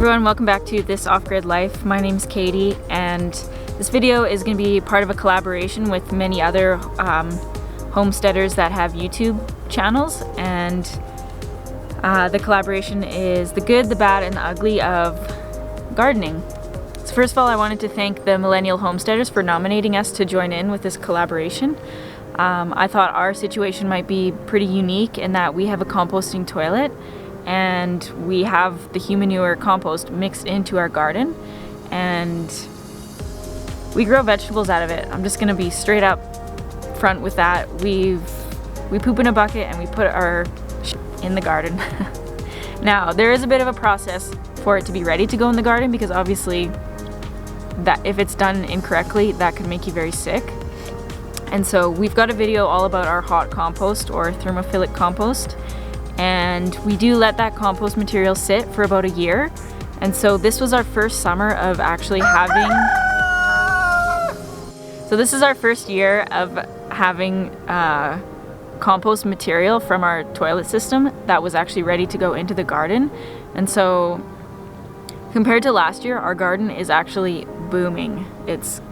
everyone, welcome back to This Off-Grid Life. My name's Katie, and this video is going to be part of a collaboration with many other homesteaders that have YouTube channels, and the collaboration is the good, the bad, and the ugly of gardening. So first of all, I wanted to thank the Millennial Homesteaders for nominating us to join in with this collaboration. I thought our situation might be pretty unique in that we have a composting toilet and we have the Humanure compost mixed into our garden, and we grow vegetables out of it. I'm just gonna be straight up front with that. We poop in a bucket and we put our in the garden. Now, there is a bit of a process for it to be ready to go in the garden, because obviously that if it's done incorrectly, that could make you very sick. And so we've got a video all about our hot compost or thermophilic compost, and we do let that compost material sit for about a year. And so this was our first summer of actually having, so this is our first year of having compost material from our toilet system that was actually ready to go into the garden. And so compared to last year, our garden is actually booming.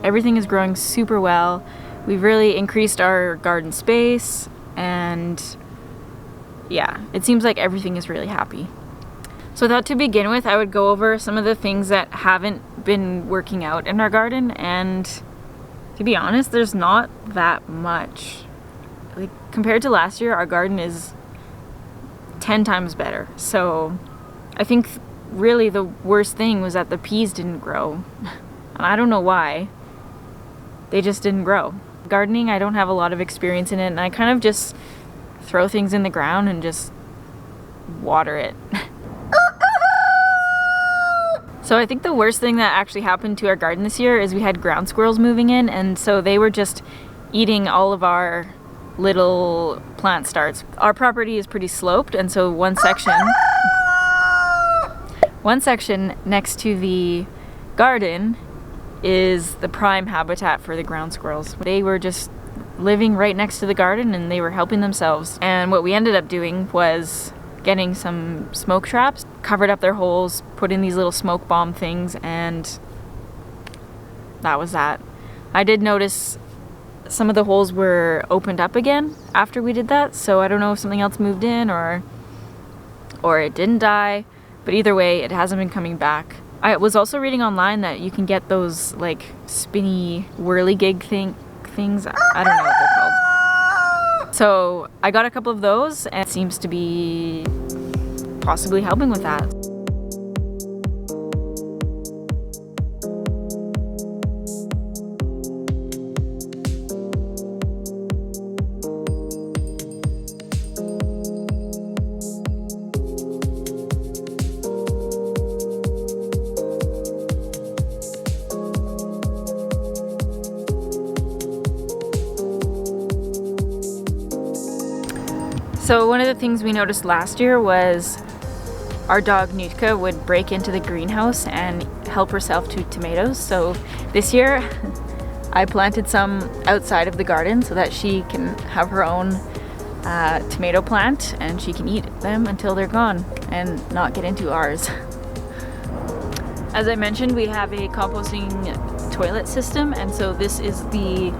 Everything is growing super well. We've really increased our garden space, and yeah, it seems like everything is really happy. So I thought to begin with, I would go over some of the things that haven't been working out in our garden, and to be honest, there's not that much. Like, compared to last year, our garden is 10 times better. So I think really the worst thing was that the peas didn't grow. And I don't know why. They just didn't grow. Gardening, I don't have a lot of experience in it, and I kind of just throw things in the ground and just water it. So I think the worst thing that actually happened to our garden this year is we had ground squirrels moving in, and so they were just eating all of our little plant starts. Our property is pretty sloped, and so one section next to the garden is the prime habitat for the ground squirrels. They were just living right next to the garden and they were helping themselves. And what we ended up doing was getting some smoke traps, covered up their holes, put in these little smoke bomb things, and that was that. I did notice some of the holes were opened up again after we did that, so I don't know if something else moved in or it didn't die, but either way, it hasn't been coming back. I was also reading online that you can get those like spinny whirligig things. I don't know what they're called. So I got a couple of those, and it seems to be possibly helping with that. So one of the things we noticed last year was our dog Nutka would break into the greenhouse and help herself to tomatoes. So this year I planted some outside of the garden so that she can have her own tomato plant and she can eat them until they're gone and not get into ours. As I mentioned, we have a composting toilet system, and so this is the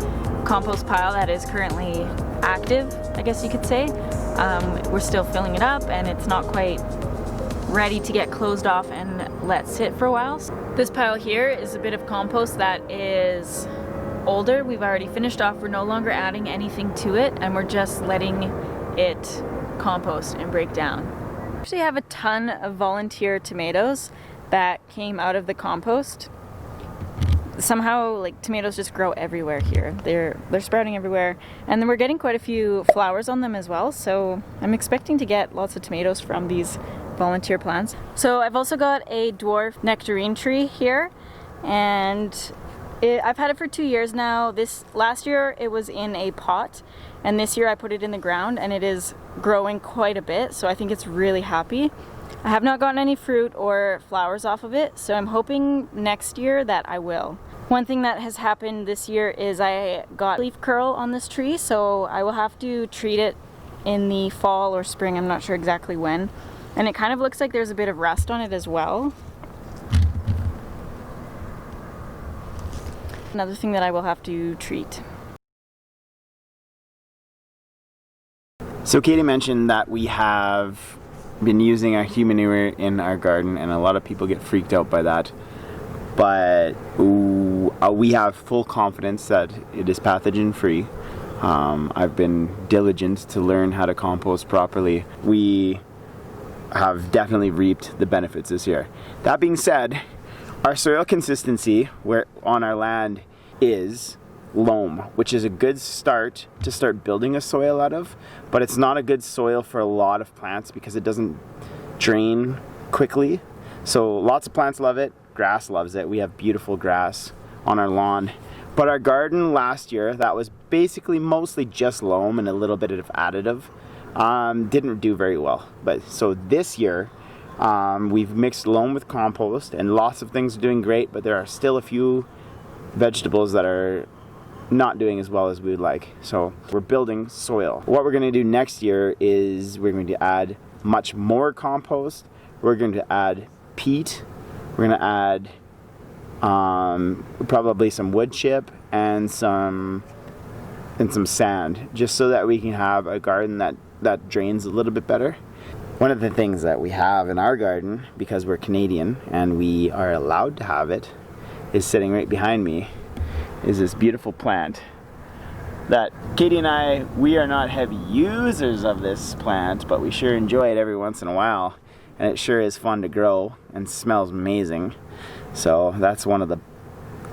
compost pile that is currently active, I guess you could say. We're still filling it up and it's not quite ready to get closed off and let sit for a while. This pile here is a bit of compost that is older. We've already finished off. We're no longer adding anything to it, and we're just letting it compost and break down. We actually have a ton of volunteer tomatoes that came out of the compost. Somehow, like, tomatoes just grow everywhere here. They're sprouting everywhere, and then we're getting quite a few flowers on them as well, so I'm expecting to get lots of tomatoes from these volunteer plants. So I've also got a dwarf nectarine tree here, and I've had it for 2 years now. Last year it was in a pot, and this year I put it in the ground, and it is growing quite a bit, so I think it's really happy. I have not gotten any fruit or flowers off of it, so I'm hoping next year that I will. One thing that has happened this year is I got leaf curl on this tree, so I will have to treat it in the fall or spring, I'm not sure exactly when. And it kind of looks like there's a bit of rust on it as well. Another thing that I will have to treat. So Katie mentioned that we have been using a Humanure in our garden, and a lot of people get freaked out by that. But we have full confidence that it is pathogen free. I've been diligent to learn how to compost properly. We have definitely reaped the benefits this year. That being said, our soil consistency on our land is loam, which is a good start to start building a soil out of, but it's not a good soil for a lot of plants because it doesn't drain quickly. So lots of plants love it, grass loves it. We have beautiful grass on our lawn. But our garden last year, that was basically mostly just loam and a little bit of additive, didn't do very well. But so this year, we've mixed loam with compost, and lots of things are doing great, but there are still a few vegetables that are not doing as well as we would like. So we're building soil. What we're going to do next year is we're going to add much more compost. We're going to add peat. We're going to add probably some wood chip and some sand, just so that we can have a garden that drains a little bit better. One of the things that we have in our garden, because we're Canadian and we are allowed to have it, is sitting right behind me, is this beautiful plant that Katie and we are not heavy users of this plant, but we sure enjoy it every once in a while, and it sure is fun to grow and smells amazing. So that's one of the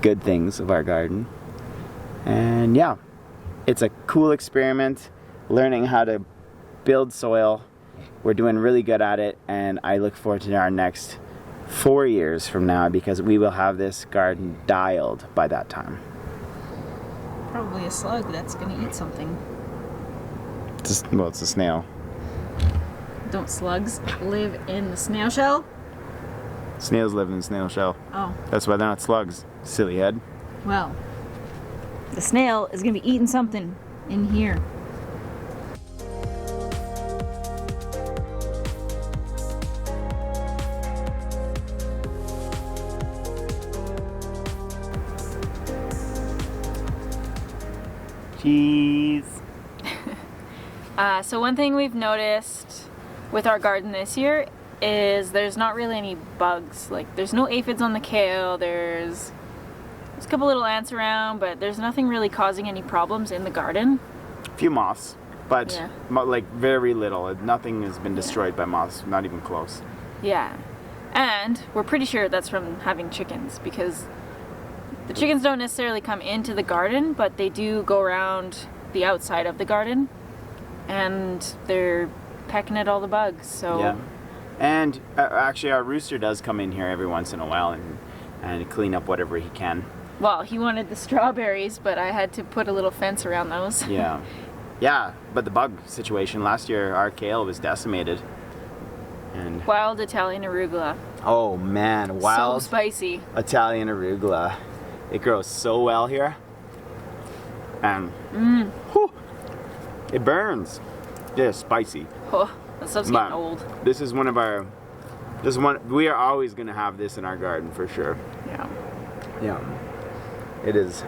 good things of our garden. And yeah, it's a cool experiment, learning how to build soil. We're doing really good at it, and I look forward to our next 4 years from now, because we will have this garden dialed by that time. Probably a slug that's gonna eat something. It's a snail. Don't slugs live in the snail shell? Snails live in the snail shell. Oh. That's why they're not slugs, silly head. Well, the snail is gonna be eating something in here. Cheese. So one thing we've noticed with our garden this year is there's not really any bugs. Like, there's no aphids on the kale, there's a couple little ants around, but there's nothing really causing any problems in the garden. A few moths, but yeah, like very little. Nothing has been destroyed by moths, not even close. Yeah, and we're pretty sure that's from having chickens, because the chickens don't necessarily come into the garden, but they do go around the outside of the garden, and they're pecking at all the bugs. So yeah. And actually our rooster does come in here every once in a while and clean up whatever he can. Well, he wanted the strawberries, but I had to put a little fence around those. Yeah. Yeah, but the bug situation, last year our kale was decimated. And wild Italian arugula. Oh man, wild so spicy Italian arugula. It grows so well here. And whew, it burns. Yeah, spicy. Oh, that stuff's getting old. This is we are always gonna have this in our garden for sure. Yeah. Yeah. It is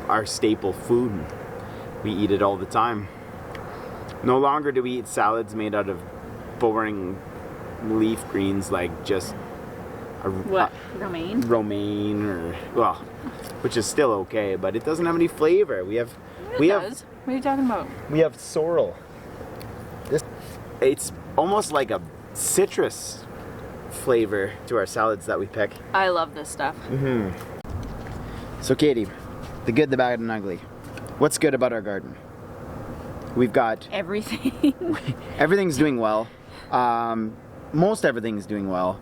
our staple food. We eat it all the time. No longer do we eat salads made out of boring leaf greens like just romaine? Romaine, or well, which is still okay, but it doesn't have any flavor. We have What are you talking about? We have sorrel. It's almost like a citrus flavor to our salads that we pick. I love this stuff. So Katie, the good, the bad, and ugly. What's good about our garden? We've got everything. Everything's doing well. Most everything's doing well.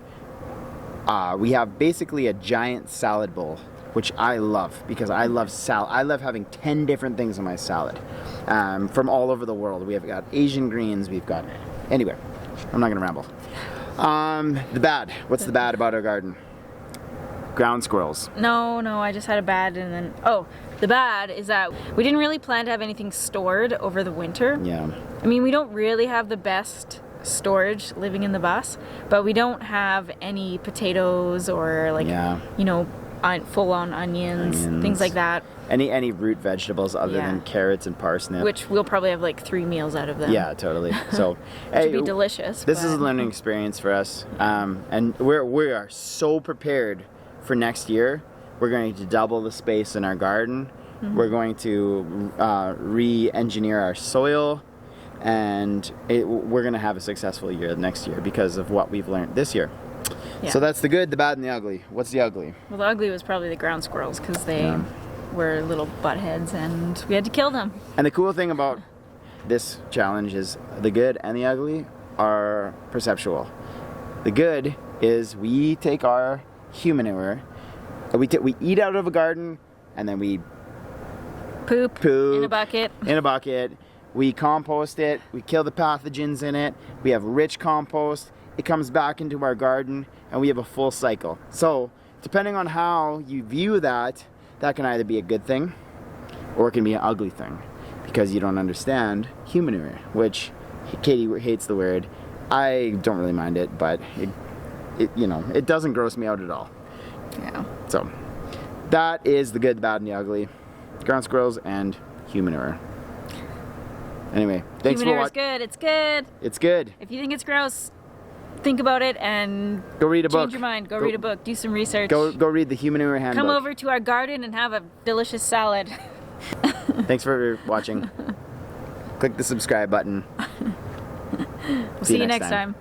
We have basically a giant salad bowl, which I love, because I love salad. I love having 10 different things in my salad from all over the world. We have got Asian greens. We've got anyway. I'm not gonna ramble. The bad. What's the bad about our garden? Ground squirrels. No, I just had a bad, and then the bad is that we didn't really plan to have anything stored over the winter. Yeah. I mean, we don't really have the best storage living in the bus, but we don't have any potatoes or full-on onions, things like that. Any root vegetables other than carrots and parsnip. Which we'll probably have like 3 meals out of them. Yeah, totally. So, Which would be delicious. This is a learning experience for us, and we are so prepared for next year. We're going to double the space in our garden. We're going to re-engineer our soil, and we're going to have a successful year next year because of what we've learned this year. Yeah. So that's the good, the bad, and the ugly. What's the ugly? Well, the ugly was probably the ground squirrels because they were little buttheads and we had to kill them. And the cool thing about this challenge is the good and the ugly are perceptual. The good is we take our Humanure, we eat out of a garden, and then we poop in a bucket. We compost it, we kill the pathogens in it, we have rich compost, it comes back into our garden, and we have a full cycle. So, depending on how you view that, that can either be a good thing, or it can be an ugly thing, because you don't understand Humanure, which Katie hates the word. I don't really mind it, but it doesn't gross me out at all. Yeah. So, that is the good, the bad, and the ugly. Ground squirrels and Humanure. Anyway, thanks for watching. Humanure is good. It's good. It's good. If you think it's gross, think about it and go read a book. Change your mind. Go read a book. Do some research. Go read the Humanure handbook. Come over to our garden and have a delicious salad. Thanks for watching. Click the subscribe button. We'll see you next time.